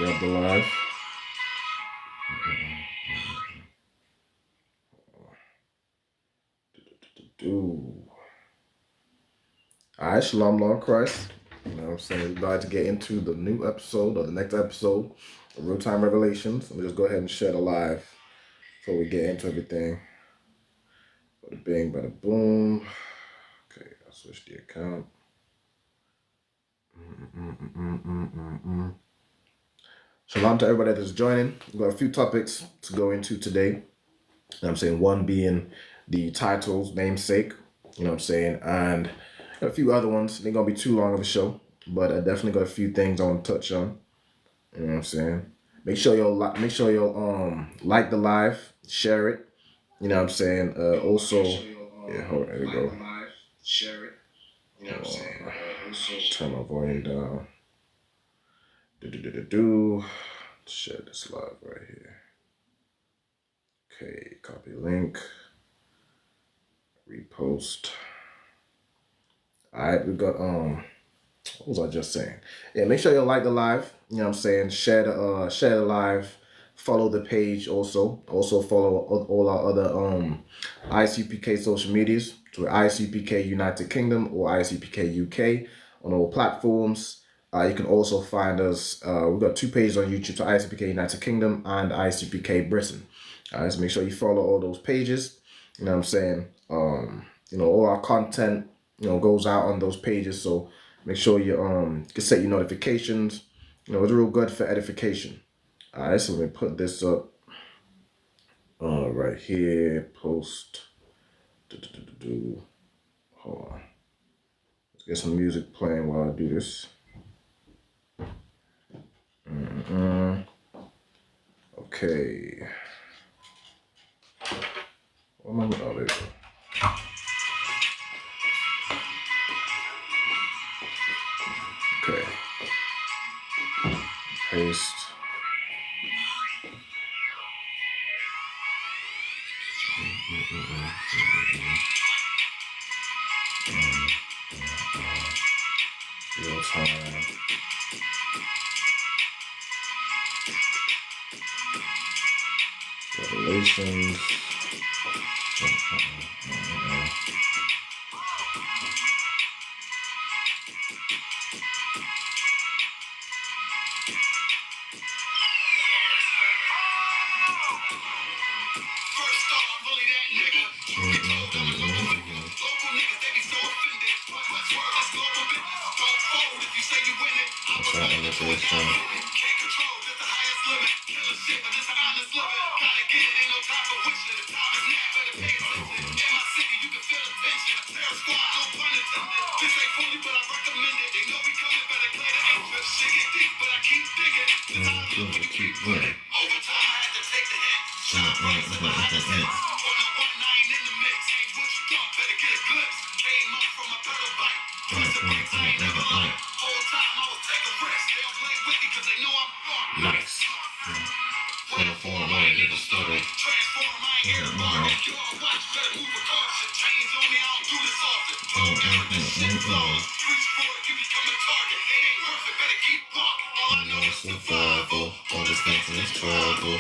grab the live. Alright, Shalom, Lord Christ. You know what I'm saying? We're about to get into the new episode or the next episode of Real Time Revelations. We'll just go ahead and share the live before we get into everything. Bada bing, bada boom. Okay, I'll switch the account. Shalom to everybody that's joining. We've got a few topics to go into today. You know what I'm saying? One being the titles, namesake, you know what I'm saying? And a few other ones. It ain't gonna be too long of a show, but I definitely got a few things I want to touch on. You know what I'm saying? Make sure you'll like the live, share it. You know what I'm saying? Also, yeah, hold on, there we go. Share it. You know what I'm saying? Turn my volume down. Share this live right here. Okay, copy link. Repost. Alright, we got what was I just saying? Yeah, make sure you like the live. You know what I'm saying? Share the live. Follow the page also. Also follow all our other I.S.U.P.K social medias. So I.S.U.P.K United Kingdom or I.S.U.P.K UK on all platforms. You can also find us. We've got 2 pages on YouTube, so I.S.U.P.K United Kingdom and I.S.U.P.K Britain. Alright, so make sure you follow all those pages. You know what I'm saying? You know, all our content, you know, goes out on those pages, so make sure you can set your notifications. You know, it's real good for edification. Alright, so let me put this up right here. Post. Hold on. Let's get some music playing while I do this. Okay. Oh, there we go. Okay. Paste. Real time. Revelations. Nice. Survival, all this nothing is trouble.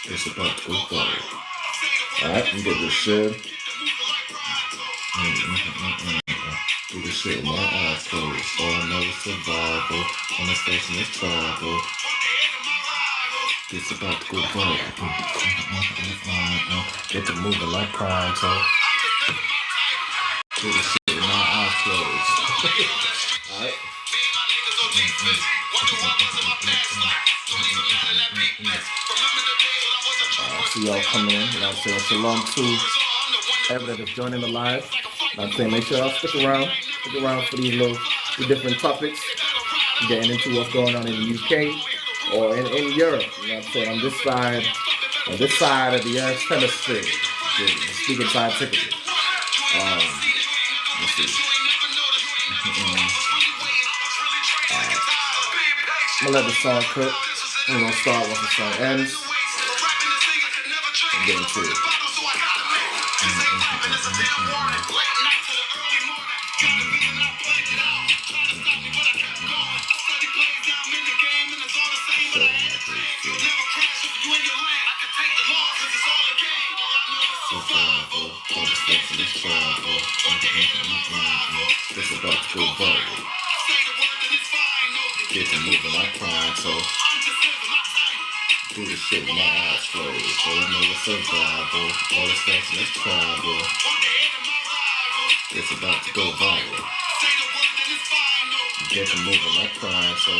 It's about to go viral. Alright, let me get this shit. Do this shit with my eyes closed. All I know is survival. On the station is trouble. It's about to go viral. Get to moving like pronto. Do this shit with my eyes closed. Alright. I see y'all coming in. You know what I'm saying? Shalom to everybody that's joining the live. You know what I'm saying? Make sure y'all stick around for these different topics. Getting into what's going on in the UK or in Europe. You know what I'm saying? On this side of the Earth's hemisphere. Speaking scientifically. Let's see. I'm gonna let the song cook. We're gonna start once the song ends. And get into it. Survival, all the steps in this travel. This about to go viral. Get to moving like crime, so do the shit with my eyes closed. So I know it's survival, all the steps in this travel. It's about to go viral. Get to moving like crime, so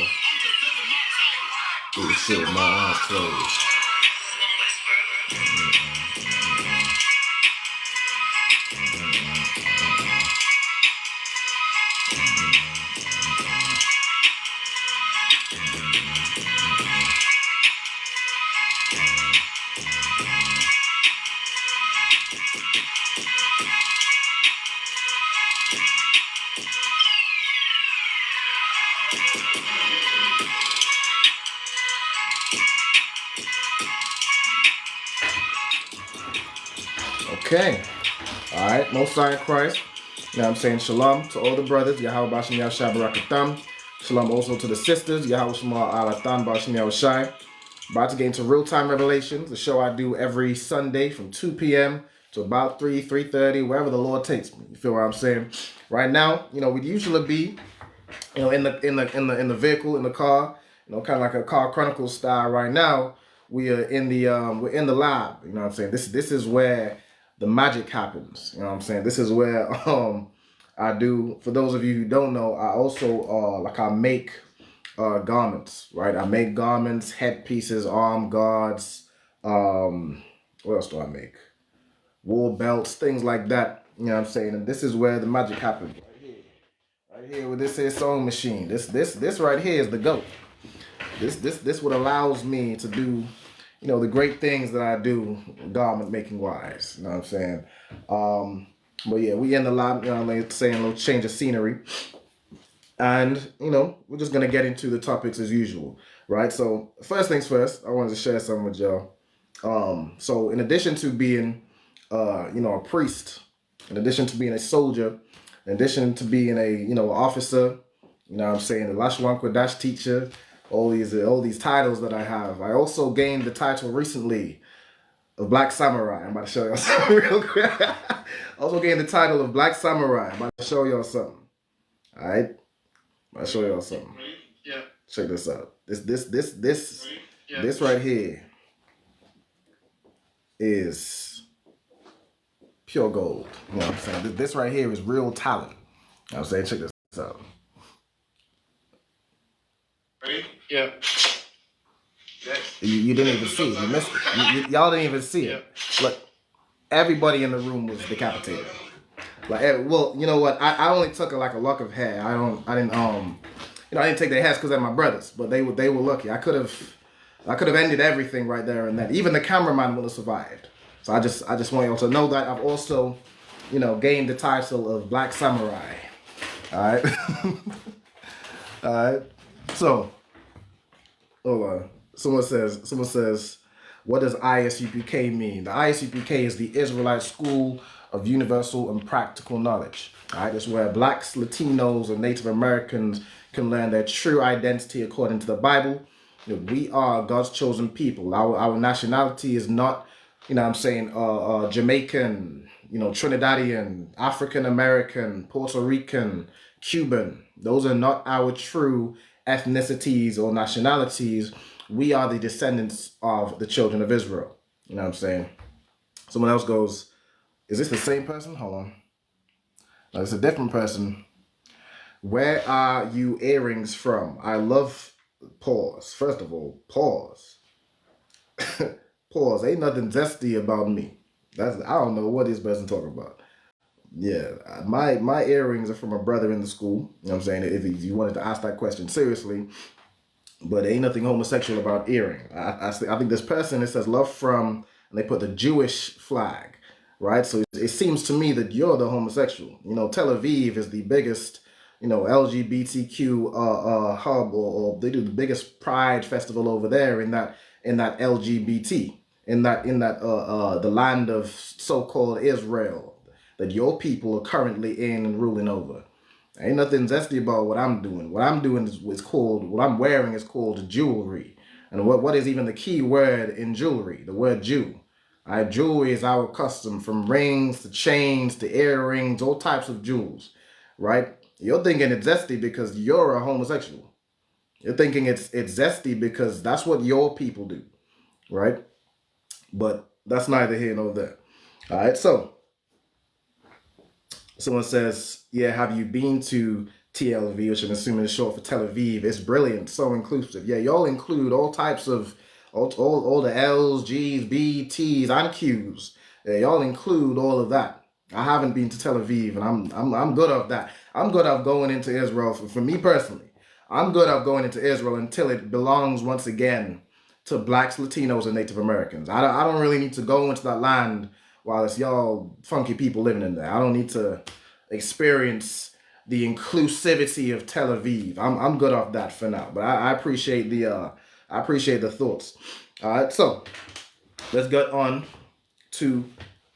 do the shit with my eyes closed. Okay. All right. Most High in Christ. You know what I'm saying? Shalom to all the brothers. Yahweh Bashim Yahshai Barakatam. Shalom also to the sisters. Yahweh Shema Alatan Bashim Yahshai. About to get into real-time revelations. The show I do every Sunday from 2 p.m. to about 3:30, wherever the Lord takes me. You feel what I'm saying? Right now, you know, we'd usually be, you know, in the vehicle, in the car, you know, kind of like a car chronicles style. Right now, we are in the we're in the lab. You know what I'm saying? This is where the magic happens. You know what I'm saying? This is where I do, for those of you who don't know, I also I make garments, right? I make garments, headpieces, arm guards, what else do I make? Wool belts, things like that. You know what I'm saying? And this is where the magic happens. Right here with this here sewing machine. This right here is the GOAT. This what allows me to do, you know, the great things that I do garment making wise. You know what I'm saying? But yeah, we in the lab, you know, like saying a little change of scenery. And, you know, we're just going to get into the topics as usual, right? So first things first, I wanted to share something with y'all. So in addition to being, you know, a priest, in addition to being a soldier, in addition to being a, you know, officer, you know what I'm saying, a Lashwan Kodash teacher, all these titles that I have. I also gained the title recently of Black Samurai. I'm about to show y'all something real quick. I also gained the title of Black Samurai. I'm about to show y'all something. All right? I'll show y'all something. Yeah. Check this out. This right here is pure gold. You know what I'm saying? This right here is real talent. You know what I'm saying? Check this out. Ready? Yeah. You didn't even see it. You missed it. Y'all didn't even see it. Look, everybody in the room was decapitated. Like, well, you know what? I only took like a lock of hair. I didn't take their hairs because they're my brothers, but they were lucky. I could have ended everything right there and then. Even the cameraman would have survived. So I just want y'all to know that I've also, you know, gained the title of Black Samurai. All right. All right. So, hold on. Someone says, what does I.S.U.P.K mean? The I.S.U.P.K is the Israelite School of Universal and Practical Knowledge. All right, it's where blacks, Latinos, and Native Americans can learn their true identity according to the Bible. You know, we are God's chosen people. Our nationality is not, you know what I'm saying, Jamaican, you know, Trinidadian, African American, Puerto Rican, Cuban. Those are not our true ethnicities or nationalities. We are the descendants of the children of Israel. You know what I'm saying? Someone else goes, is this the same person? Hold on. No, it's a different person. Where are you earrings from? I love pause. First of all, pause. Pause. Ain't nothing zesty about me. I don't know what this person talking about. Yeah, my earrings are from a brother in the school. You know what I'm saying? If you wanted to ask that question seriously. But there ain't nothing homosexual about earring. I think this person, it says love from, and they put the Jewish flag, right? So it seems to me that you're the homosexual. You know, Tel Aviv is the biggest, you know, LGBTQ hub, or they do the biggest pride festival over there in that LGBT, in that the land of so-called Israel that your people are currently in and ruling over. Ain't nothing zesty about what I'm doing. What I'm doing is called, what I'm wearing is called jewelry. And what is even the key word in jewelry? The word Jew. Jewelry is our custom, from rings to chains to earrings, all types of jewels, right? You're thinking it's zesty because you're a homosexual. You're thinking it's zesty because that's what your people do, right? But that's neither here nor there. All right, so someone says, yeah, have you been to TLV, which I'm assuming is short for Tel Aviv? It's brilliant, so inclusive. Yeah, y'all include all types of, all the L's, G's, B, T's, and Q's. Yeah, y'all include all of that. I haven't been to Tel Aviv, and I'm good of that. I'm good of going into Israel. For me personally, I'm good of going into Israel until it belongs once again to blacks, Latinos, and Native Americans. I don't really need to go into that land while it's y'all funky people living in there. I don't need to experience the inclusivity of Tel Aviv. I'm good off that for now. But I appreciate the thoughts. All right, so let's get on to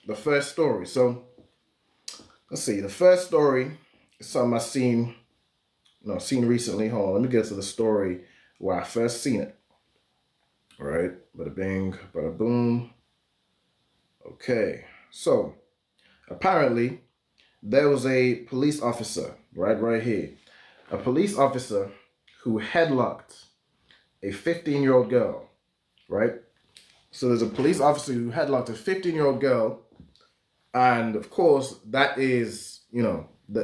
the first story. So let's see. The first story is something seen recently. Hold on, let me get to the story where I first seen it. All right, bada bing, bada boom. Okay, so apparently there was a police officer, right here, a police officer who headlocked a 15-year-old girl, right? So there's a police officer who headlocked a 15-year-old girl, and of course that is,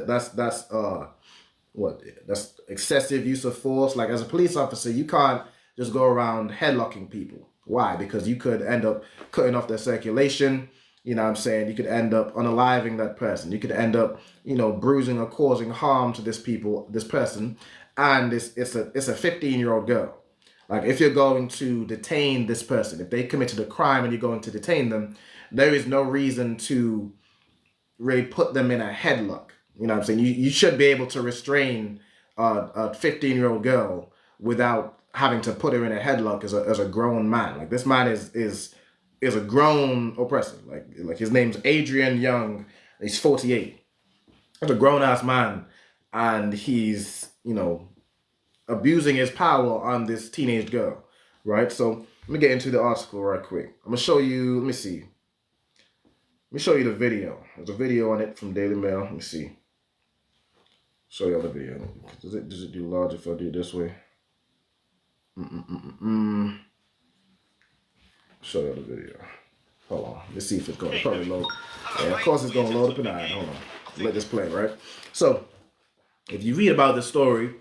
that's excessive use of force. Like, as a police officer, you can't just go around headlocking people. Why? Because you could end up cutting off their circulation. You know what I'm saying? You could end up unaliving that person. You could end up, bruising or causing harm to this person. And it's a 15-year-old girl. Like, if you're going to detain this person, if they committed a crime and you're going to detain them, there is no reason to really put them in a headlock. You know what I'm saying? You should be able to restrain a 15-year-old girl without having to put her in a headlock as a grown man. Like, this man is a grown oppressor. Like his name's Adrian Young. He's 48. He's a grown ass man, and he's abusing his power on this teenage girl, right? So let me get into the article right quick. I'm gonna show you. Let me see. Let me show you the video. There's a video on it from Daily Mail. Let me see. Show you the video. Does it do large if I do it this way? Show you the video. Hold on. Let's see if it's going to probably load. Yeah, of course it's going to load up in eye. Hold on. Let this play, right? So, if you read about this story,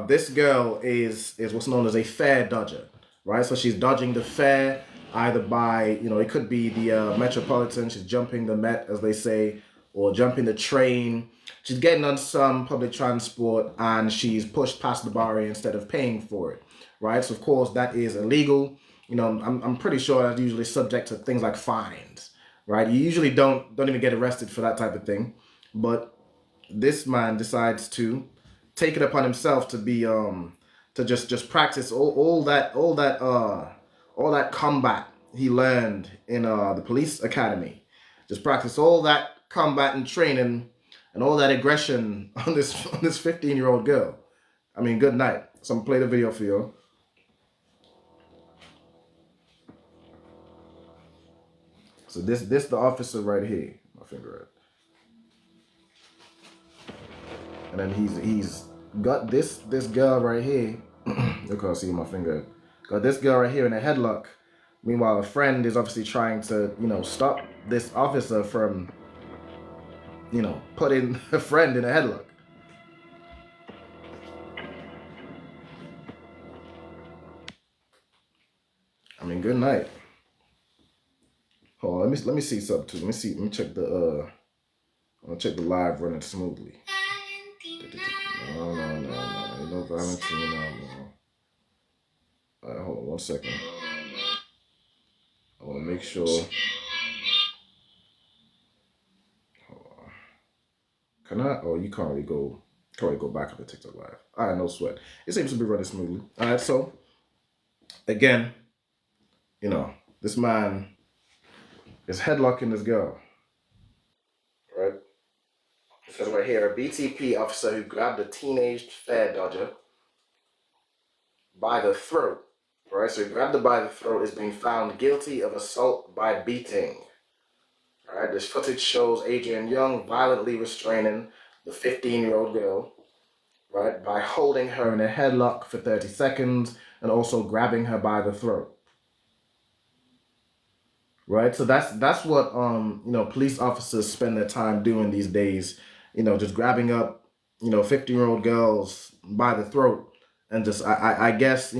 this girl is what's known as a fare dodger, right? So she's dodging the fare either by, it could be the Metropolitan. She's jumping the Met, as they say, or jumping the train. She's getting on some public transport and she's pushed past the barrier instead of paying for it, right? So of course that is illegal. I'm pretty sure that's usually subject to things like fines, right? You usually don't even get arrested for that type of thing, but this man decides to take it upon himself to be to just practice all that combat he learned in the police academy. Just practice all that combat and training and all that aggression on this 15-year-old girl. I mean, good night. So I'm gonna play the video for you. So this the officer right here. My finger right. And then he's got this girl right here. You can't see my finger. Got this girl right here in a headlock. Meanwhile, a friend is obviously trying to, stop this officer from, putting a friend in a headlock. I mean, good night. Hold on, let me see something too. Let me check the I'm gonna check the live running smoothly. No. Ain't no Valentine, no. Alright, hold on 1 second. I wanna make sure. Hold on. Can I? Oh, you can't really go back on the TikTok live. Alright, no sweat. It seems to be running smoothly. Alright, so again, this man is headlocking this girl. Right? It says right here, a BTP officer who grabbed a teenage fare dodger by the throat Right, so he grabbed her by the throat, is being found guilty of assault by beating. All right, this footage shows Adrian Young violently restraining the 15-year-old girl, right, by holding her in a headlock for 30 seconds and also grabbing her by the throat. Right, so that's what police officers spend their time doing these days. Just grabbing up 15-year-old girls by the throat and just I guess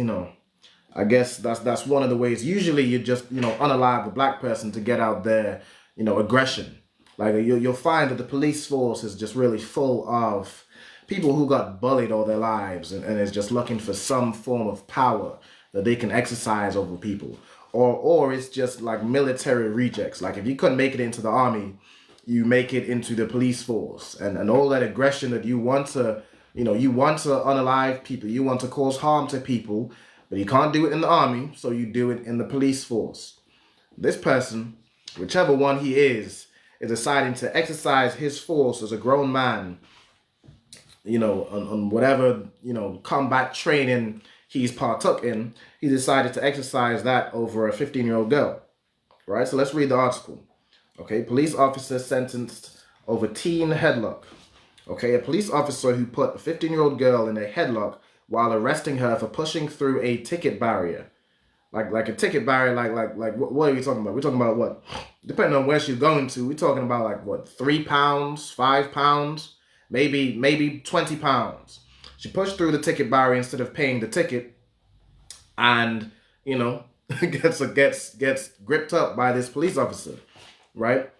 I guess that's one of the ways. Usually, you just unalive a black person to get out their aggression. Like you'll find that the police force is just really full of people who got bullied all their lives and is just looking for some form of power that they can exercise over people. Or it's just like military rejects. Like if you couldn't make it into the army, you make it into the police force and all that aggression that you want to you want to unalive people, you want to cause harm to people, but you can't do it in the army, so you do it in the police force. This person, whichever one he is deciding to exercise his force as a grown man, on whatever, combat training he's partook in. He decided to exercise that over a 15-year-old girl. Right? So let's read the article. Okay, police officer sentenced over teen headlock. Okay, a police officer who put a 15-year-old girl in a headlock while arresting her for pushing through a ticket barrier. Like a ticket barrier, like what are we talking about? We're talking about what? Depending on where she's going to, we're talking about like what, 3 pounds, 5 pounds, maybe 20 pounds. She pushed through the ticket barrier instead of paying the ticket, and gets gripped up by this police officer, right?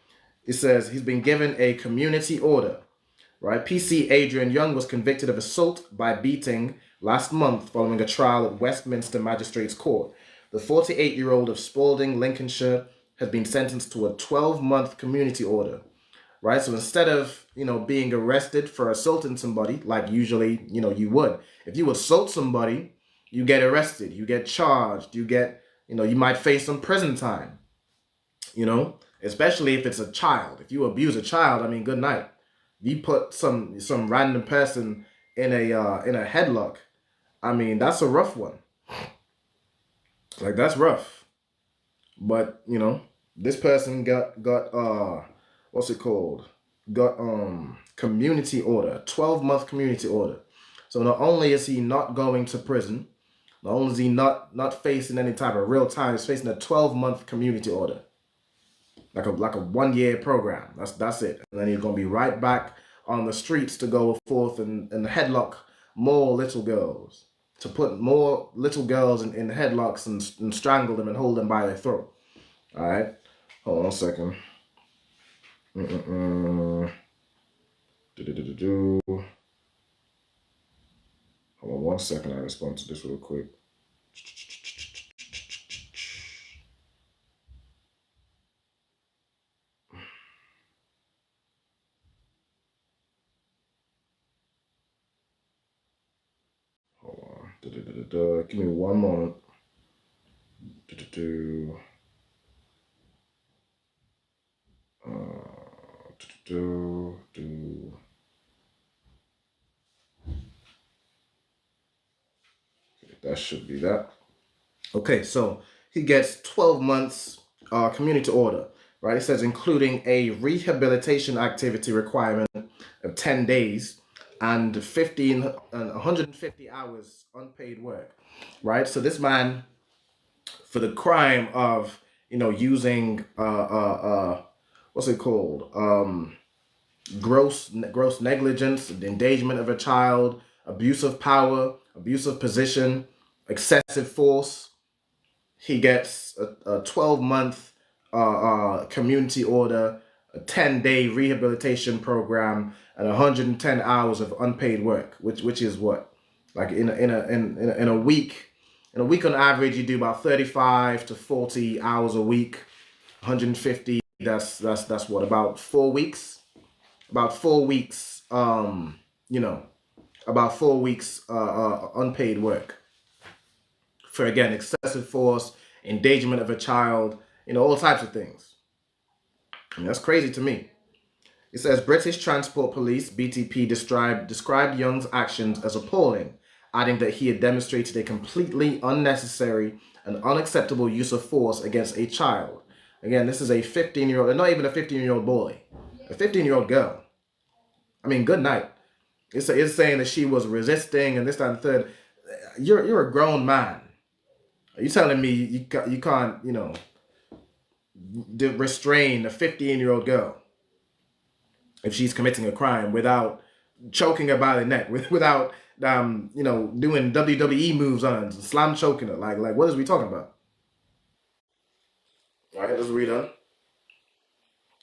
It says he's been given a community order. Right, PC Adrian Young was convicted of assault by beating last month following a trial at Westminster Magistrates Court. The 48-year-old of Spalding, Lincolnshire, has been sentenced to a 12-month community order. Right, so instead of being arrested for assaulting somebody, like usually you would, if you assault somebody, you get arrested, you get charged, you get you might face some prison time. Especially if it's a child. If you abuse a child, I mean, good night. You put some random person in a headlock, I mean, that's a rough one. Like that's rough. But this person got what's it called? Got community order, 12-month community order. So not only is he not going to prison, not only is he not facing any type of real time, he's facing a 12-month community order. Like a 1-year program. That's it. And then he's gonna be right back on the streets to go forth and headlock more little girls. To put more little girls in headlocks and strangle them and hold them by their throat. Alright? Hold on a second. Hold on 1 second, I respond to this real quick. Give me 1 moment. That should be that. Okay, so he gets 12 months community order, right? It says including a rehabilitation activity requirement of 10 days and 150 hours unpaid work, right? So this man, for the crime of using what's it called, gross negligence, endangerment of a child, abuse of power, abuse of position, excessive force, he gets a 12-month community order, a 10-day rehabilitation program, and 110 hours of unpaid work, which is what, like in a week. In a week on average, you do about 35 to 40 hours a week. 150. That's what, about 4 weeks. About 4 weeks. About 4 weeks unpaid work for, again, excessive force, endangerment of a child, all types of things. And that's crazy to me. It says British Transport Police, BTP, described Young's actions as appalling adding that he had demonstrated a completely unnecessary and unacceptable use of force against a child. Again, this is a 15-year-old, not even a 15-year-old boy, a 15-year-old girl. I mean, good night. It's saying that she was resisting and this, that, and the third. You're a grown man. Are you telling me you can't, restrain a 15-year-old girl if she's committing a crime without choking her by the neck, without doing WWE moves on her, slam choking her? Like what is we talking about? All right, let's read on. It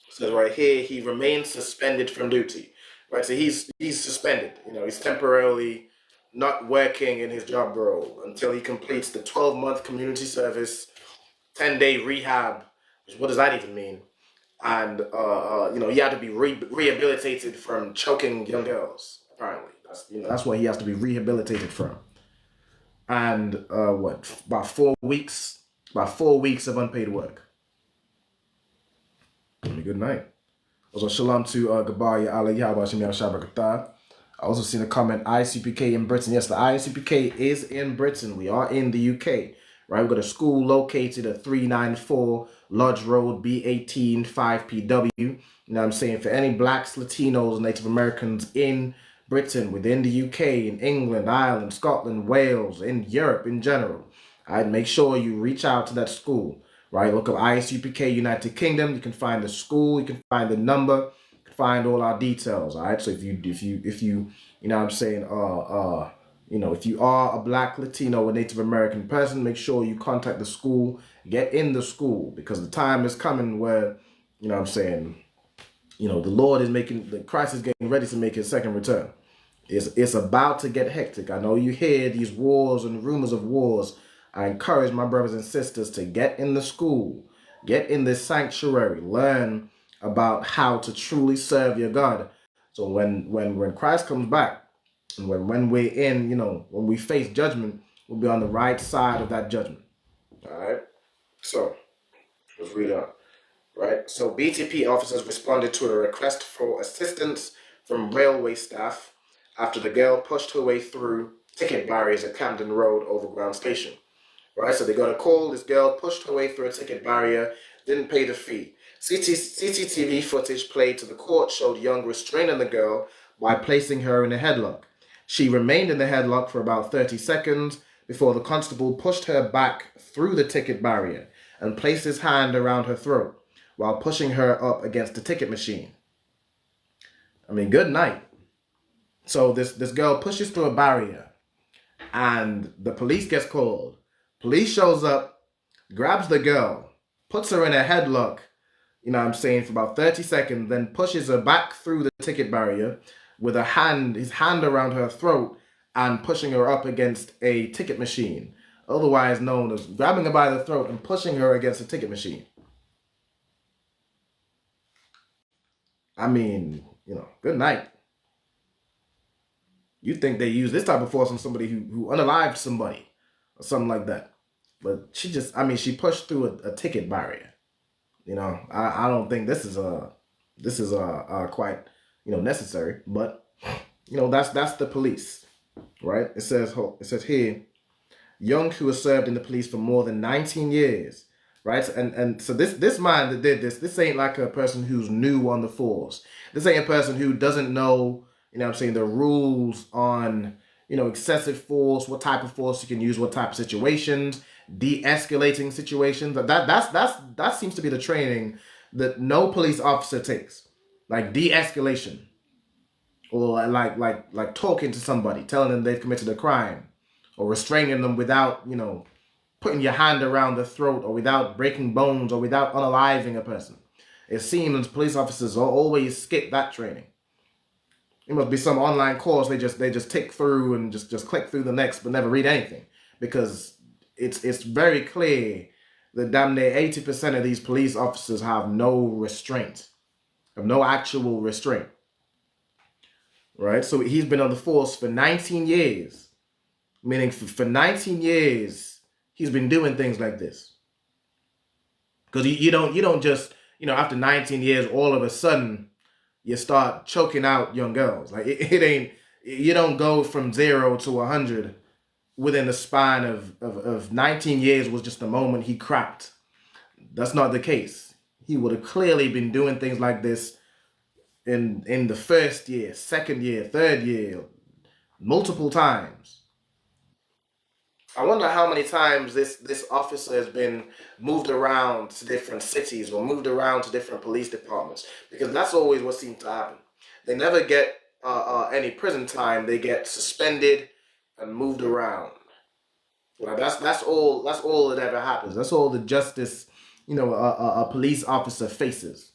says right here, he remains suspended from duty. Right, so he's suspended. He's temporarily not working in his job role until he completes the 12-month community service, 10-day rehab. What does that even mean? And he had to be rehabilitated from choking young girls. Apparently, that's what he has to be rehabilitated from. And about 4 weeks, of unpaid work. Good night. Also, shalom to Gabar Allah Yahweh Shem Shabbat. I also seen a comment, I.S.U.P.K in Britain. Yes, the I.S.U.P.K is in Britain. We are in the UK. Right, we've got a school located at 394 Lodge Road, B18 5PW. You know what I'm saying? For any blacks, Latinos, Native Americans in Britain, within the UK, in England, Ireland, Scotland, Wales, in Europe in general, I'd make sure you reach out to that school. Right, look up I.S.U.P.K United Kingdom. You can find the school. You can find the number. You can find all our details. All right. So if you you know what I'm saying, if you are a black, Latino, or Native American person, make sure you contact the school, get in the school, because the time is coming where, you know what I'm saying, the Lord is Christ is getting ready to make his second return. It's about to get hectic. I know you hear these wars and rumors of wars. I encourage my brothers and sisters to get in the school, get in this sanctuary, learn about how to truly serve your God. So when Christ comes back, and when we're in, when we face judgment, we'll be on the right side of that judgment. All right. So let's read on. Right. So BTP officers responded to a request for assistance from railway staff after the girl pushed her way through ticket barriers at Camden Road Overground Station. Right, so they got a call. This girl pushed her way through a ticket barrier, didn't pay the fee. CCTV footage played to the court showed Young restraining the girl by placing her in a headlock. She remained in the headlock for about 30 seconds before the constable pushed her back through the ticket barrier and placed his hand around her throat while pushing her up against the ticket machine. I mean, good night. So this girl pushes through a barrier and the police gets called. Police shows up, grabs the girl, puts her in a headlock, for about 30 seconds, then pushes her back through the ticket barrier with his hand around her throat and pushing her up against a ticket machine, otherwise known as grabbing her by the throat and pushing her against a ticket machine. I mean, good night. You think they use this type of force on somebody who unalived somebody or something like that. But she pushed through a ticket barrier. I don't think this is quite, necessary. But, that's the police, right? It says here, Young, who has served in the police for more than 19 years, right? And so this man that did this ain't like a person who's new on the force. This ain't a person who doesn't know, the rules on, excessive force, what type of force you can use, what type of situations, de-escalating situations. That seems to be the training that no police officer takes, like de-escalation, or like talking to somebody, telling them they've committed a crime, or restraining them without putting your hand around the throat, or without breaking bones, or without unaliving a person. It seems police officers always skip that training. It must be some online course they just tick through and just click through the next, but never read anything, because it's very clear that damn near 80% of these police officers have no restraint, have no actual restraint. Right? So he's been on the force for 19 years, meaning for 19 years he's been doing things like this. Because you don't just after 19 years all of a sudden you start choking out young girls. Like it ain't. You don't go from 0 to 100 within the span of 19 years was just the moment he cracked. That's not the case. He would have clearly been doing things like this in the first year, second year, third year, multiple times. I wonder how many times this officer has been moved around to different cities or moved around to different police departments, because that's always what seems to happen. They never get any prison time. They get suspended and moved around. Well, that's all that ever happens. That's all the justice, a police officer faces.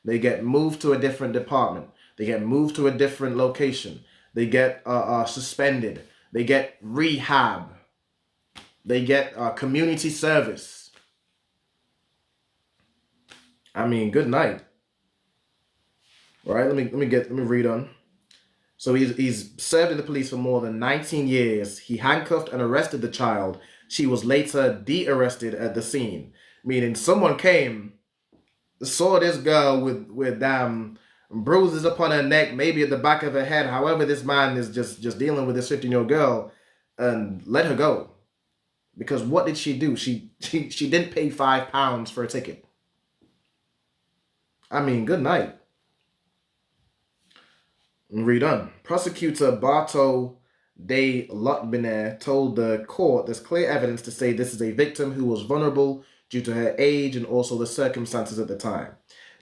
They get moved to a different department. They get moved to a different location. They get suspended. They get rehab. They get community service. I mean, good night. All right, let me read on. So he's served in the police for more than 19 years. He handcuffed and arrested the child. She was later de-arrested at the scene, meaning someone came, saw this girl with bruises upon her neck, maybe at the back of her head. However, this man is just dealing with this 15-year-old girl, and let her go. Because what did she do? She didn't pay £5 for a ticket. I mean, good night. Read on. Prosecutor Barto de Lotbiner told the court there's clear evidence to say this is a victim who was vulnerable due to her age and also the circumstances at the time.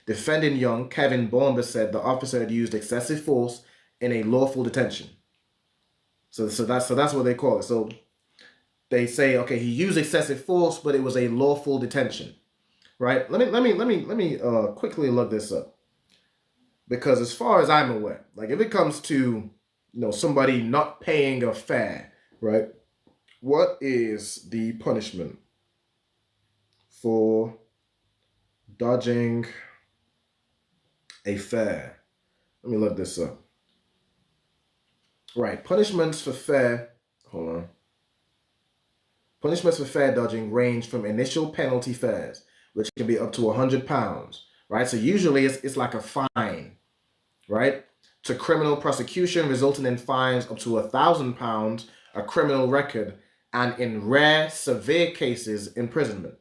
Defending Young, Kevin Bomber said the officer had used excessive force in a lawful detention. So that's what they call it. So they say, okay, he used excessive force, but it was a lawful detention, right? Let me quickly look this up, because as far as I'm aware, like if it comes to somebody not paying a fare, right? What is the punishment for dodging a fare? Let me look this up. Right, punishments for fare. Hold on. Punishments for fare dodging range from initial penalty fares, which can be up to £100, right? So usually it's like a fine, right? To criminal prosecution, resulting in fines up to £1,000, a criminal record, and in rare, severe cases, imprisonment,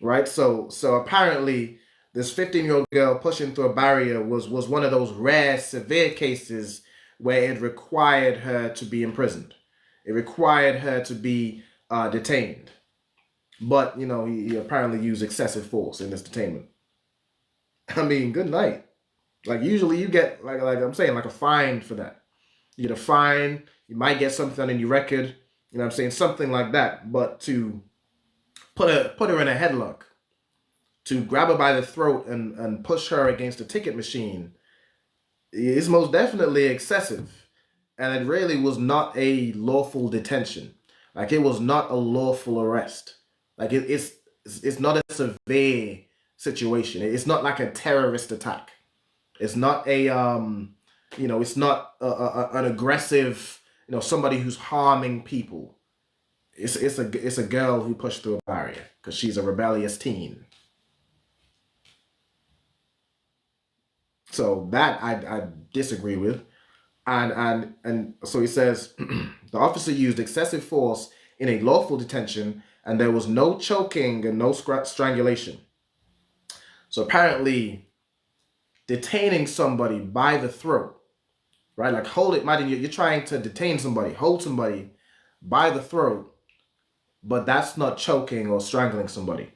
right? So apparently this 15-year-old girl pushing through a barrier was one of those rare, severe cases where it required her to be imprisoned. It required her to be detained. But, he apparently used excessive force in this detainment. I mean, good night. Like, usually you get, like I'm saying, like a fine for that. You get a fine, you might get something in your record, you know what I'm saying, something like that. But to put her in a headlock, to grab her by the throat and push her against a ticket machine is most definitely excessive. And it really was not a lawful detention. Like, it was not a lawful arrest. Like, it's not a severe situation. It's not like a terrorist attack. It's not a it's not an aggressive, somebody who's harming people. It's a girl who pushed through a barrier because she's a rebellious teen. So that I disagree with. And so he says the officer used excessive force in a lawful detention, and there was no choking and no strangulation. So apparently, detaining somebody by the throat, right? Like imagine you're trying to detain somebody, hold somebody by the throat, but that's not choking or strangling somebody.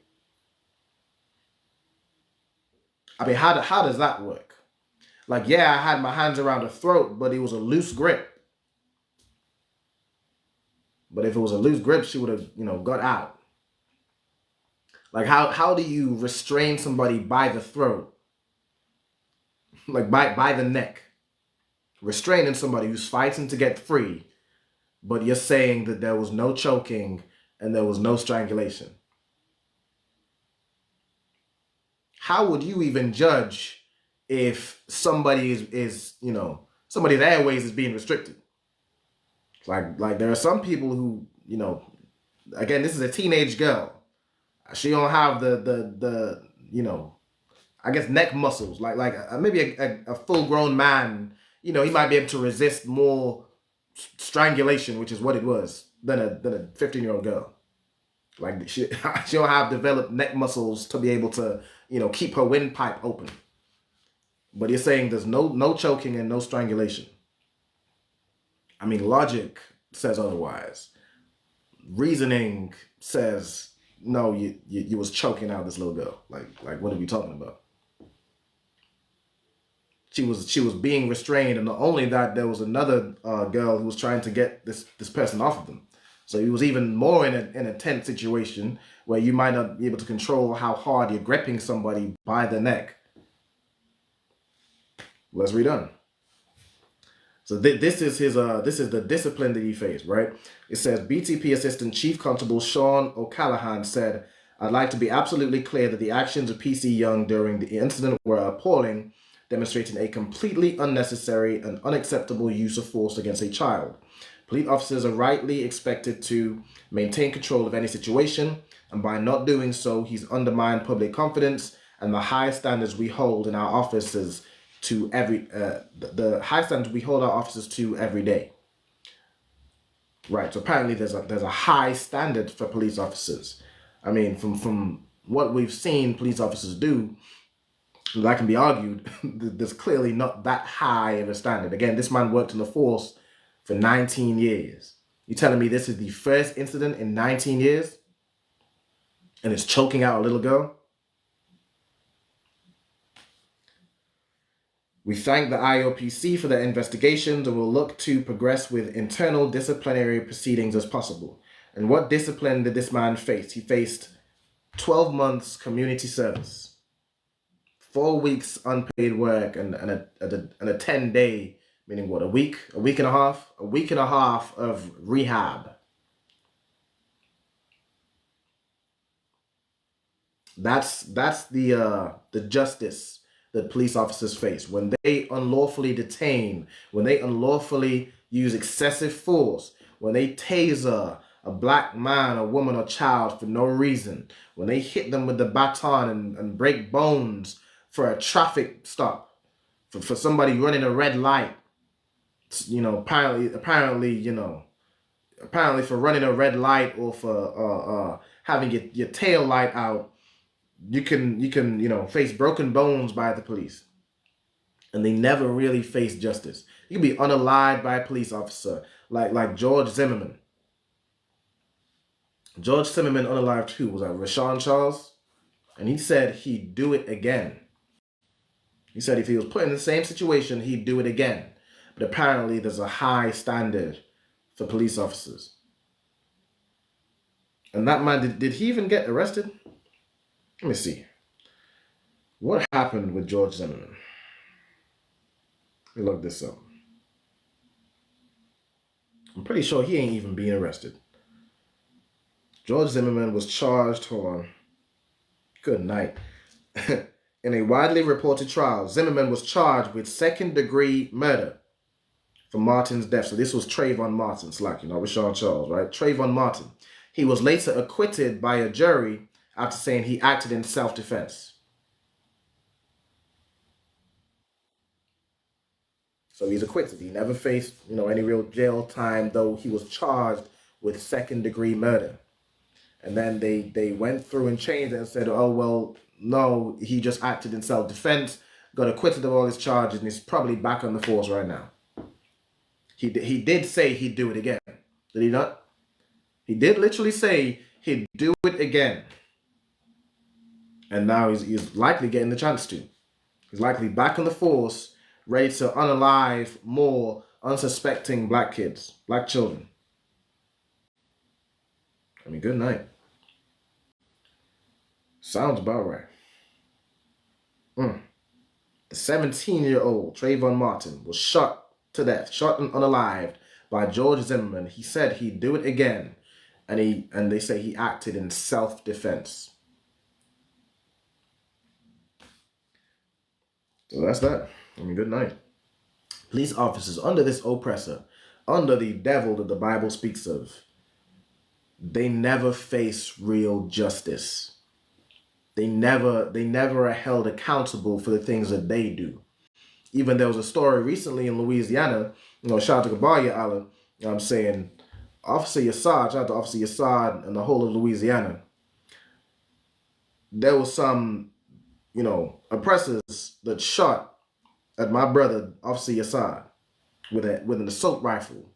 I mean, how does that work? Like, yeah, I had my hands around her throat, but it was a loose grip. But if it was a loose grip, she would have, got out. Like, how do you restrain somebody by the throat? Like, by the neck. Restraining somebody who's fighting to get free, but you're saying that there was no choking and there was no strangulation. How would you even judge if somebody is somebody's airways is being restricted? Like there are some people who, again, this is a teenage girl. She don't have the I guess neck muscles. Like maybe a full grown man, he might be able to resist more strangulation, which is what it was. than a 15-year-old girl. Like she don't have developed neck muscles to be able to, keep her windpipe open. But you're saying there's no choking and no strangulation. I mean, logic says otherwise. Reasoning says no. You was choking out this little girl. Like what are we talking about? She was being restrained, and not only that, there was another girl who was trying to get this person off of them. So he was even more in a tense situation where you might not be able to control how hard you're gripping somebody by the neck. Let's read on. So this is the discipline that he faced, right? It says BTP Assistant Chief Constable Sean O'Callaghan said, "I'd like to be absolutely clear that the actions of PC Young during the incident were appalling, demonstrating a completely unnecessary and unacceptable use of force against a child. Police officers are rightly expected to maintain control of any situation, and by not doing so, he's undermined public confidence and the high standards we hold in our offices to the high standards we hold our officers to every day." Right. So apparently there's a high standard for police officers. I mean, from what we've seen police officers do, that can be argued, there's clearly not that high of a standard. Again, this man worked in the force for 19 years. You telling me this is the first incident in 19 years? And it's choking out a little girl? "We thank the IOPC for their investigations and will look to progress with internal disciplinary proceedings as possible." And what discipline did this man face? He faced 12 months community service, 4 weeks unpaid work, and a 10-day, meaning what, a week and a half of rehab. That's the justice that police officers face when they unlawfully detain, when they unlawfully use excessive force, when they taser a black man, a woman, or child for no reason, when they hit them with the baton and break bones for a traffic stop, for somebody running a red light, apparently for running a red light or for having your tail light out, you can face broken bones by the police, and they never really face justice. You can be unalived by a police officer, like George Zimmerman. George Zimmerman unalived who? Was that Rashawn Charles? And he said he'd do it again. He said if he was put in the same situation, he'd do it again. But apparently there's a high standard for police officers. And that man, did he even get arrested? Let me see. What happened with George Zimmerman? Let me look this up. I'm pretty sure he ain't even being arrested. George Zimmerman was charged, hold on. Good night. In a widely reported trial, Zimmerman was charged with second-degree murder for Martin's death. So this was Trayvon Martin, Rashawn Charles, right? Trayvon Martin. He was later acquitted by a jury after saying he acted in self-defense. So he's acquitted. He never faced, any real jail time, though he was charged with second-degree murder. And then they went through and changed it and said, oh, well, no, he just acted in self-defense, got acquitted of all his charges, and he's probably back on the force right now. He did say he'd do it again. Did he not? He did literally say he'd do it again. And now he's likely getting the chance to. He's likely back on the force, ready to unalive more unsuspecting black kids, black children. I mean, good night. Sounds about right. The 17-year-old Trayvon Martin was shot to death, shot and unalived by George Zimmerman. He said he'd do it again, and they say he acted in self-defense. So that's that. I mean, good night. Police officers under this oppressor, under the devil that the Bible speaks of, they never face real justice. They never are held accountable for the things that they do. Even there was a story recently in Louisiana, shout out to Gabalia Allah, saying Officer Yassad, shout out to Officer Yassad and the whole of Louisiana, there was some, oppressors that shot at my brother, Officer Yassad, with an assault rifle.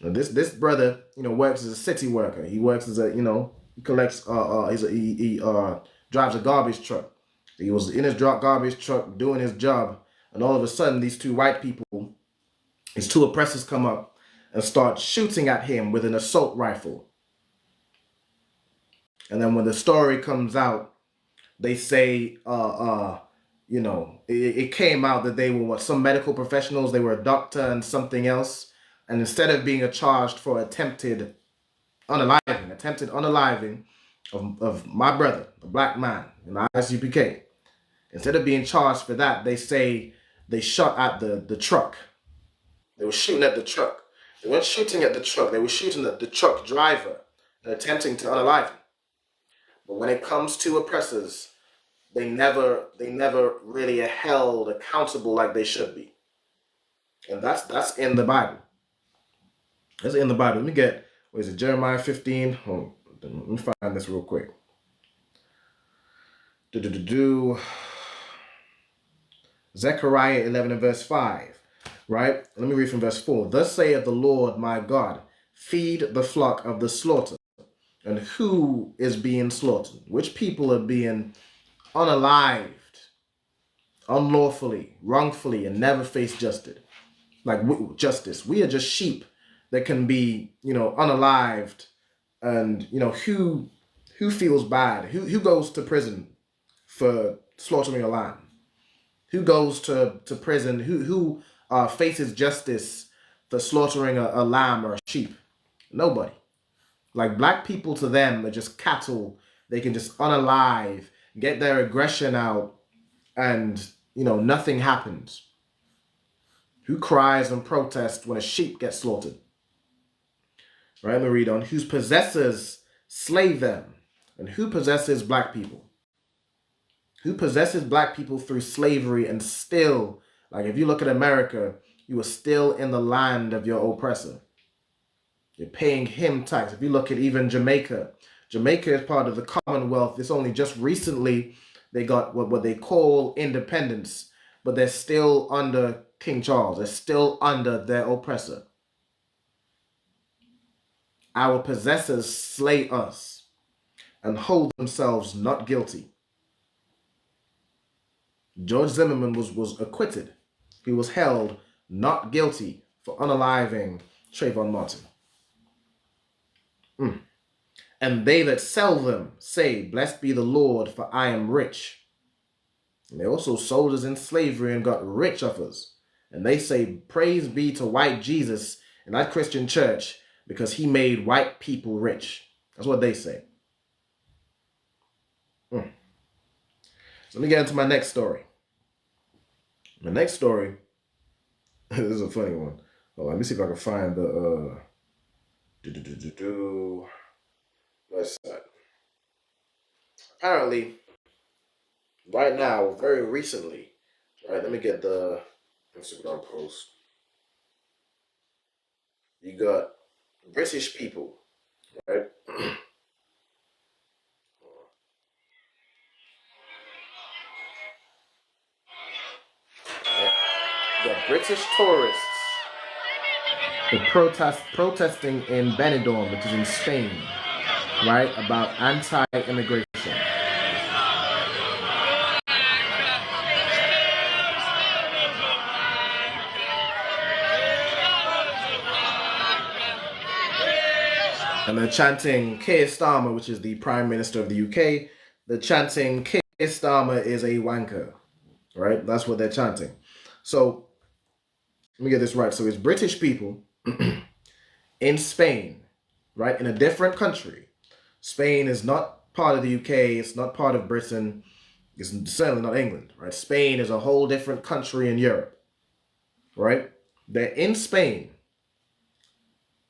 Now this brother, works as a city worker. He works as a, he collects, he drives a garbage truck. He was in his garbage truck doing his job, and all of a sudden, these two white people, these two oppressors, come up and start shooting at him with an assault rifle. And then when the story comes out, they say, it came out that they were some medical professionals. They were a doctor and something else. And instead of being charged for attempted unaliving of my brother, a black man in the I.S.U.P.K, instead of being charged for that, they say they shot at the truck. They were shooting at the truck. They weren't shooting at the truck. They were shooting at the truck driver and attempting to unalive him. But when it comes to oppressors, they never really are held accountable like they should be. And that's in the Bible. That's in the Bible. Let me get, what is it, Jeremiah 15? Oh, let me find this real quick. Zechariah 11 and verse 5. Right? Let me read from verse 4. Thus saith the Lord my God, feed the flock of the slaughter. And who is being slaughtered? Which people are being unalived, unlawfully, wrongfully, and never face justice? Justice. We are just sheep that can be, unalived, and who feels bad? Who goes to prison for slaughtering a lamb? Who goes to prison? Who faces justice for slaughtering a lamb or a sheep? Nobody. Like, black people to them are just cattle. They can just unalive, get their aggression out, and nothing happens. Who cries and protests when a sheep gets slaughtered? Right, let me read on. Whose possessors slay them, and who possesses black people? Who possesses black people through slavery, and still, like, if you look at America, you are still in the land of your oppressor. You're paying him tax. If you look at even Jamaica, Jamaica is part of the Commonwealth. It's only just recently they got what they call independence, but they're still under King Charles. They're still under their oppressor. Our possessors slay us and hold themselves not guilty. George Zimmerman was acquitted. He was held not guilty for unaliving Trayvon Martin. And they that sell them say, blessed be the Lord, for I am rich. And they also sold us in slavery and got rich of us. And they say, praise be to white Jesus in that Christian church, because he made white people rich. That's what they say. So let me get into my next story. My next story, this is a funny one. Oh, let me see if I can find the website. Apparently, right now, very recently, right, let me get the Instagram post. You got British people, right? You got British tourists protesting in Benidorm, which is in Spain, right, about anti-immigration. And they're chanting Keir Starmer, which is the Prime Minister of the UK. They're chanting Keir Starmer is a wanker, right? That's what they're chanting. So let me get this right. So it's British people in Spain, right? In a different country. Spain is not part of the UK. It's not part of Britain. It's certainly not England, right? Spain is a whole different country in Europe, right? They're in Spain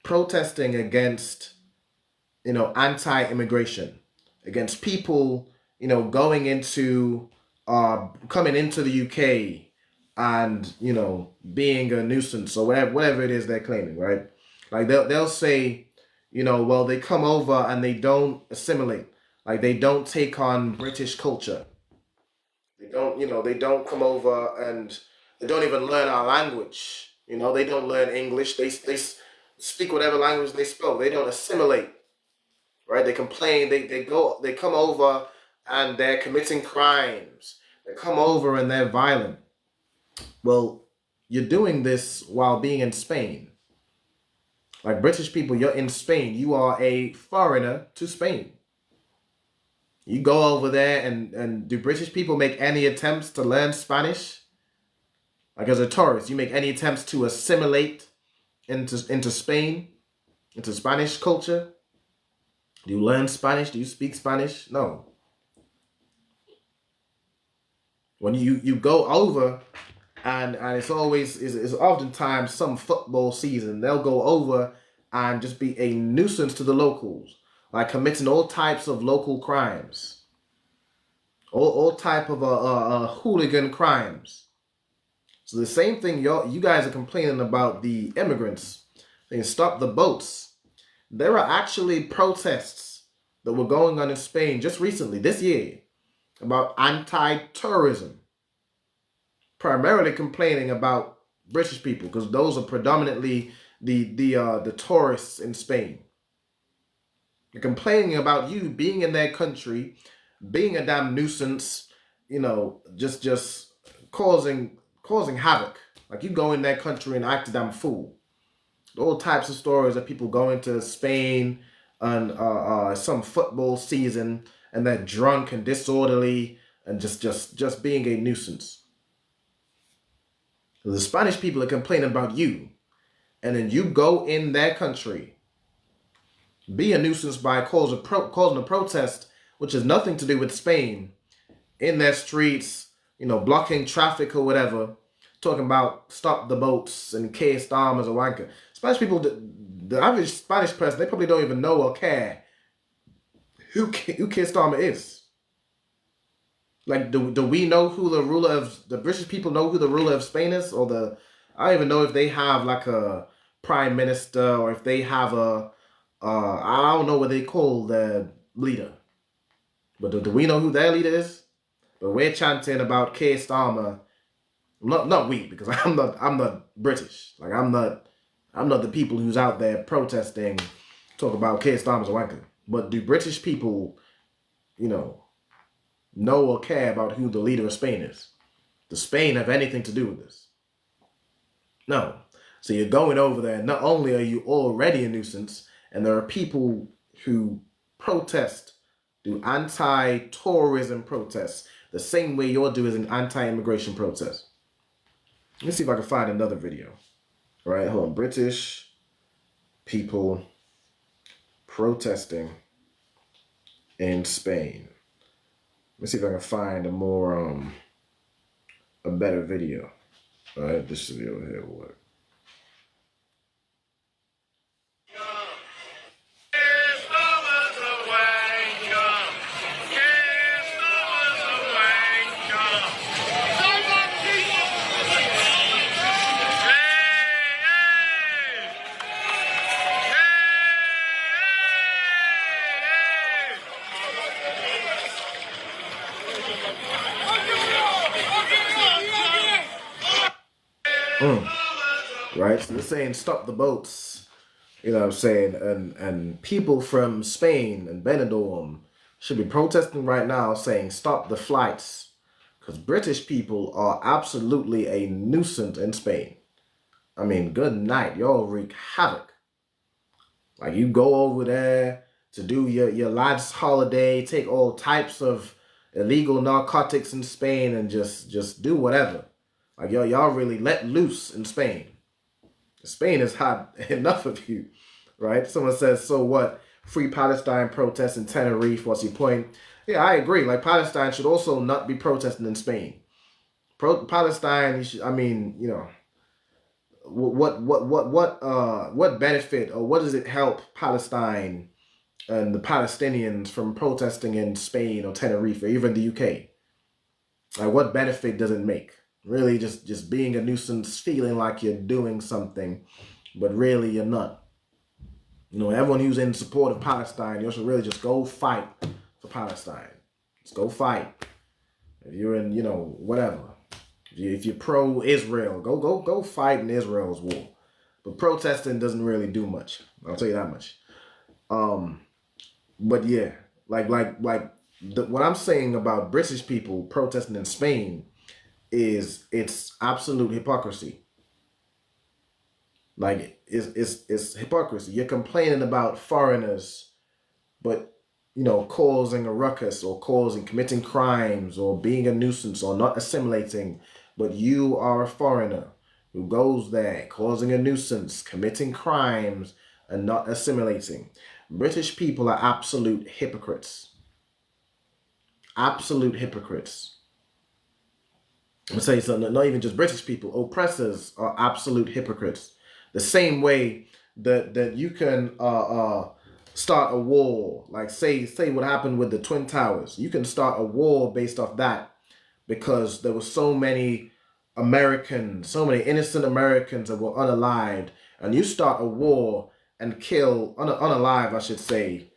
protesting against, anti-immigration, against people, coming into the UK and, being a nuisance or whatever it is they're claiming, right? Like they'll say well, they come over and they don't assimilate. Like they don't take on British culture. They don't come over and they don't even learn our language. They don't learn English. They speak whatever language they spoke. They don't assimilate, right? They complain. They come over and they're committing crimes. They come over and they're violent. Well, you're doing this while being in Spain. Like British people, you're in Spain. You are a foreigner to Spain. You go over there and do British people make any attempts to learn Spanish? Like as a tourist, you make any attempts to assimilate into Spain, into Spanish culture? Do you learn Spanish? Do you speak Spanish? No. When you go over and it's oftentimes some football season, they'll go over and just be a nuisance to the locals, like committing all types of local crimes, all type of hooligan crimes. So the same thing you guys are complaining about the immigrants. They stop the boats. There are actually protests that were going on in Spain just recently, this year, about anti-tourism. Primarily complaining about British people because those are predominantly the tourists in Spain. They're complaining about you being in their country, being a damn nuisance, just causing havoc. Like you go in their country and act a damn fool. All types of stories of people going to Spain on some football season and they're drunk and disorderly and just being a nuisance. The Spanish people are complaining about you, and then you go in their country, be a nuisance by causing a protest, which has nothing to do with Spain, in their streets, blocking traffic or whatever, talking about stop the boats and que estamos a wanker. Spanish people, the average Spanish person, they probably don't even know or care who que estamos is. Like, do we know who the British people know who the ruler of Spain is? I don't even know if they have like a prime minister or if they have I don't know what they call their leader. But do we know who their leader is? But we're chanting about que estamos. Not we, because I'm not British. Like I'm not the people who's out there protesting, talk about que estamos a wanker. But do British people, know or care about who the leader of Spain is? Does Spain have anything to do with this? No. So you're going over there. Not only are you already a nuisance, and there are people who protest, do anti-tourism protests, the same way you're doing an anti-immigration protest. Let me see if I can find another video. All right, hold on. British people protesting in Spain. Let me see if I can find a better video. All right, this video here will work. Right, so they're saying stop the boats, you know what I'm saying, and people from Spain and Benidorm should be protesting right now saying stop the flights, because British people are absolutely a nuisance in Spain. I mean, good night, y'all wreak havoc. Like you go over there to do your lads holiday, take all types of illegal narcotics in Spain and just do whatever. Like y'all really let loose in Spain. Spain has had enough of you, right? Someone says, so what? Free Palestine protests in Tenerife. What's your point? Yeah, I agree. Like Palestine should also not be protesting in Spain. Palestine, what benefit or what does it help Palestine and the Palestinians from protesting in Spain or Tenerife or even the UK? Like, what benefit does it make? Really just being a nuisance, feeling like you're doing something, but really you're not. You know, everyone who's in support of Palestine, you should really just go fight for Palestine. Just go fight. If you're in, you know, whatever. If you're pro-Israel, go fight in Israel's war. But protesting doesn't really do much. I'll tell you that much. But yeah, what I'm saying about British people protesting in Spain is it's absolute hypocrisy. Like it's hypocrisy. You're complaining about foreigners, but you know, causing a ruckus or committing crimes or being a nuisance or not assimilating, but you are a foreigner who goes there causing a nuisance, committing crimes and not assimilating. British people are absolute hypocrites. Absolute hypocrites. I'm gonna say something, not even just British people, oppressors are absolute hypocrites. The same way that you can start a war, like say what happened with the Twin Towers. You can start a war based off that because there were so many Americans, so many innocent Americans that were unalived, and you start a war and kill, unalive I should say,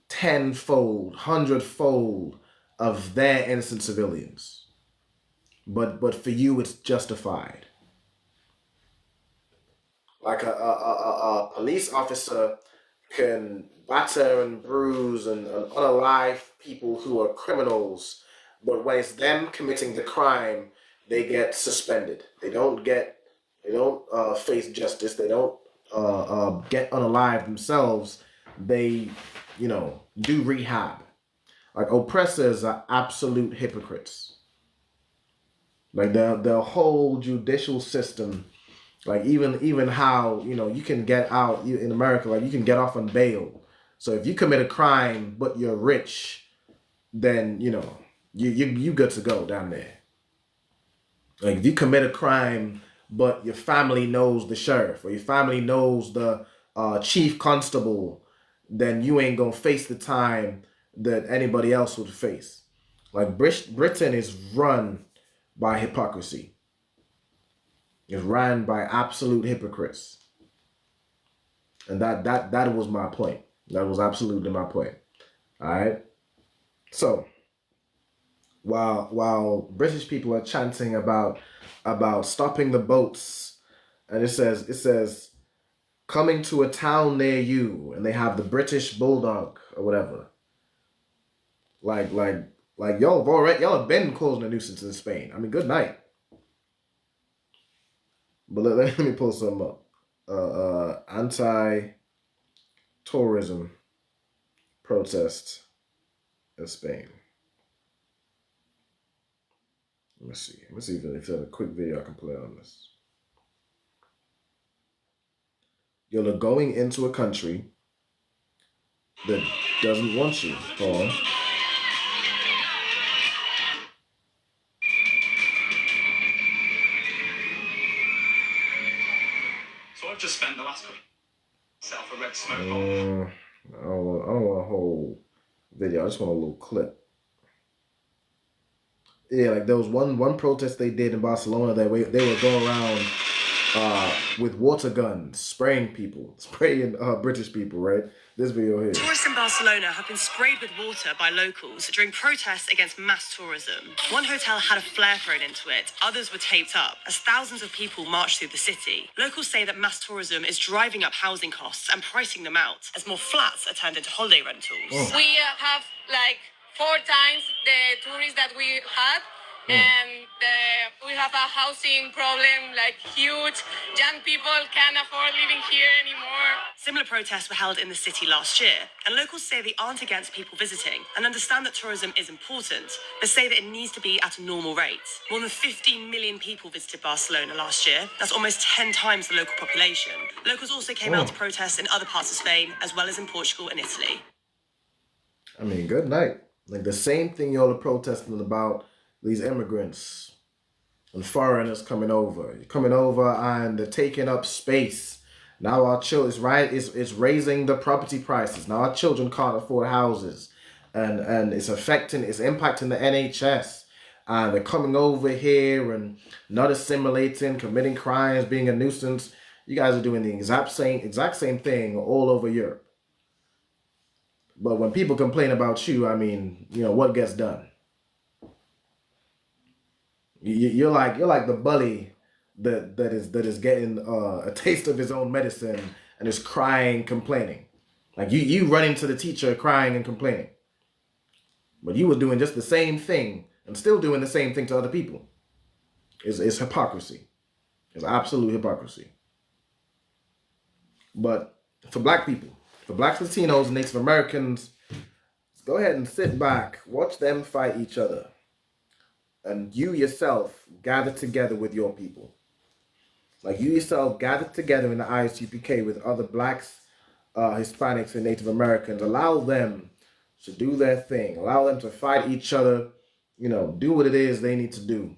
tenfold, hundredfold of their innocent civilians. But for you it's justified. Like a police officer can batter and bruise and unalive people who are criminals, but when it's them committing the crime, they get suspended. They don't face justice. They don't get unalive themselves. They, you know, do rehab. Like oppressors are absolute hypocrites. Like the whole judicial system. Like even how, you know, you can get out in America, like you can get off on bail. So if you commit a crime but you're rich, then you know you good to go down there. Like if you commit a crime but your family knows the sheriff or your family knows the chief constable, then you ain't gonna face the time that anybody else would face. Like Britain is run by hypocrisy. Is ran by absolute hypocrites. And that was my point. That was absolutely my point. All right. So while British people are chanting about stopping the boats, and it says coming to a town near you, and they have the British bulldog or whatever. Like y'all have been causing a nuisance in Spain. I mean, good night. But let me pull some up. Anti-tourism protest in Spain. Let me see if there's a quick video I can play on this. You're going into a country that doesn't want you. Hold on. Just spent the last set off a red smoke bomb. I don't want a whole video. I just want a little clip. Yeah, like there was one protest they did in Barcelona that they would go around with water guns, spraying British people, right? This video here. Tourists in Barcelona have been sprayed with water by locals during protests against mass tourism. One hotel had a flare thrown into it. Others were taped up as thousands of people marched through the city. Locals say that mass tourism is driving up housing costs and pricing them out as more flats are turned into holiday rentals. Oh. We have like 4 times the tourists that we had. And we have a housing problem, like huge. Young people can't afford living here anymore. Similar protests were held in the city last year, and locals say they aren't against people visiting and understand that tourism is important, but say that it needs to be at a normal rate. More than 15 million people visited Barcelona last year. That's almost 10 times the local population. Locals also came out to protest in other parts of Spain, as well as in Portugal and Italy. I mean, good night. Like the same thing y'all are protesting about these immigrants and foreigners coming over and they're taking up space. Now our children, it's raising the property prices. Now our children can't afford houses, and it's impacting the NHS. They're coming over here and not assimilating, committing crimes, being a nuisance. You guys are doing the exact same thing all over Europe. But when people complain about you, I mean, you know, what gets done? You're like the bully that is getting a taste of his own medicine and is crying, complaining. Like you run into the teacher crying and complaining. But you were doing just the same thing and still doing the same thing to other people. It's hypocrisy. It's absolute hypocrisy. But for black people, for blacks, Latinos, and Native Americans, go ahead and sit back, watch them fight each other. And you yourself gather together with your people. Like you yourself gather together in the I.S.U.P.K with other blacks, Hispanics, and Native Americans. Allow them to do their thing. Allow them to fight each other, you know, do what it is they need to do.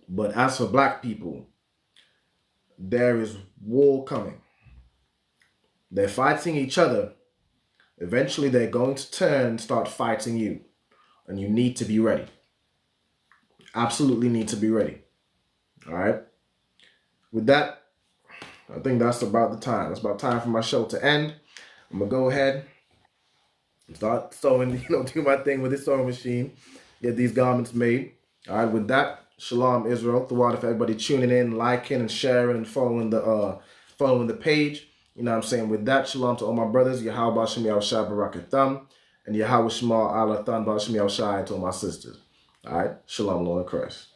But as for black people, there is war coming. They're fighting each other. Eventually, they're going to turn and start fighting you. And you need to be ready. Absolutely need to be ready. All right? With that, I think that's about the time. It's about time for my show to end. I'm going to go ahead and start sewing, do my thing with this sewing machine. Get these garments made. All right, with that, Shalom Israel. Throughout for everybody tuning in, liking and sharing and following the page. You know what I'm saying? With that, shalom to all my brothers. Yahweh Bashem Yahushai Barakatham. And Yahweh Shema Allah Than Bashem Yahushai to all my sisters. All right? Shalom, Lord Christ.